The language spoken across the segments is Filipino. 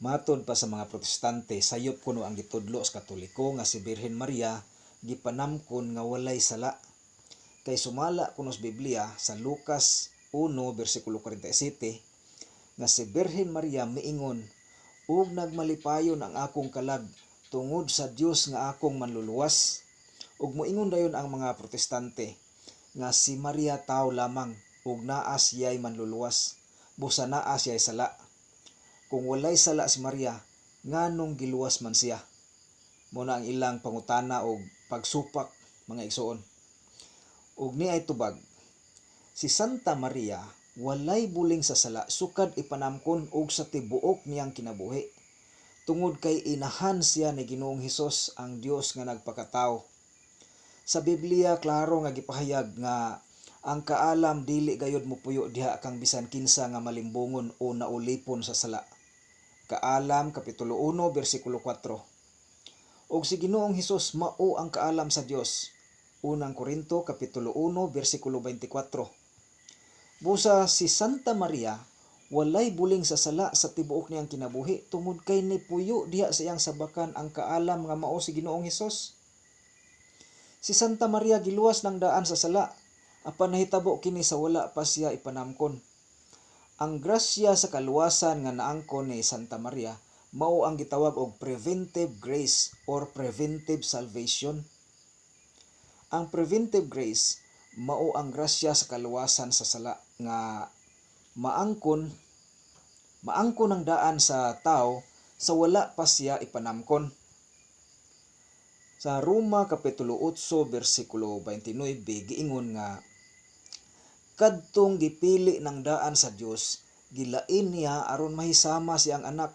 Matod pa sa mga protestante, sayop kuno ang gitudlo sa Katoliko nga si Birhen Maria gipanamkon nga walay sala. Kay sumala kuno sa Biblia sa Lucas 1 bersikulo 47 nga si Birhen Maria miingon, ug nagmalipayon ang akong kalag tungod sa Dios nga akong manluluwas. Ug moingon dayon ang mga protestante nga si Maria tao lamang ug naa siya'y manluluwas, busa naa siya'y sala. Kung walay sala si Maria, nganong giluwas man siya? Muna ang ilang pangutana og pagsupak, mga igsoon. Ug niay tubag, si Santa Maria walay buling sa sala sukad ipanamkon og sa tibuok niyang kinabuhi. Tungod kay inahan siya ni Ginoong Hesus ang Dios nga nagpakatao. Sa Biblia klaro nga gipahayag nga ang kaalam dili gayud mopuyo diha kang bisan kinsa nga malimbungon o naulipon sa sala. Kaalam kapitulo 1 bersikulo 4. Og si Ginoong Hesus mao ang kaalam sa Dios. Unang Korinto kapitulo 1 bersikulo 24. Busa si Santa Maria walay buling sa sala sa tibuok niyang kinabuhi tungod kay nipuyo diha sa iyang sabakan ang kaalam nga mao si Ginoong Hesus. Si Santa Maria giluwas ng daan sa sala apan nahitabo kini sa wala pa siya ipanamkon. Ang grasya sa kaluwasan nga naangkon ni Santa Maria mao ang gitawag og preventive grace or preventive salvation. Ang preventive grace mao ang grasya sa kaluwasan sa sala nga maangkon ang daan sa tao sa wala pa siya ipanamkon. Sa Roma kapitulo 8 bersikulo 29 giingon nga kadtong gipili ng daan sa Dios, gilain niya aron mahisama siyang anak,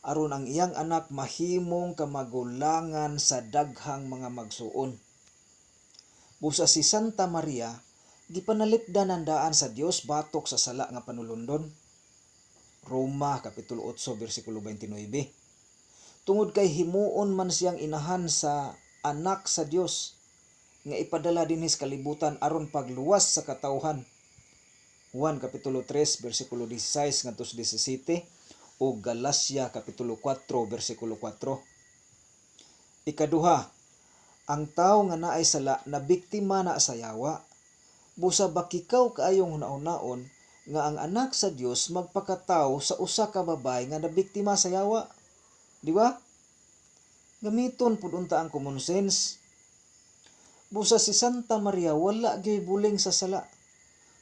aron ang iyang anak mahimong kamagulangan sa daghang mga magsuon. Busa si Santa Maria gipanalipdan ang daan sa Dios batok sa sala nga panulundon. Roma kapitulo 8 bersikulo 29. Tungod kay himuon man siyang inahan sa anak sa Dios nga ipadala dinhi sa kalibutan aron pagluwas sa katawhan. Juan kapitulo 3 bersikulo 16 ngadto 17 o Galacia kapitulo 4 bersikulo 4. Ikaduha, ang tao nga naay sala na biktima na sa yawa. Busa bakikaw kaayong hunaon-naon nga ang anak sa Dios magpakatao sa usa ka babay nga nabiktima sa yawa. Di ba? Gamiton pud unta ang common sense. Busa si Santa Maria wala gyud buling sa sala.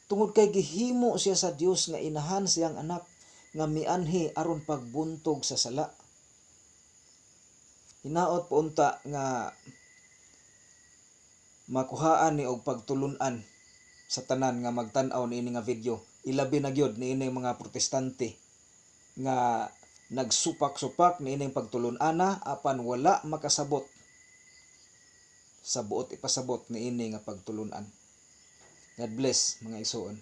Tungod kay gihimo siya sa Dios nga inahan siyang anak nga mianhi aron pagbuntog sa sala. Hinaot po unta nga makuhaan ni og pagtulun-an sa tanan nga magtan-aw niini nga video. Ilabi na gyud niini mga protestante nga nagsupak-supak niining pagtulun-ana apan wala makasabot sa buot ipasabot niini nga pagtulun-an. God bless mga igsoon.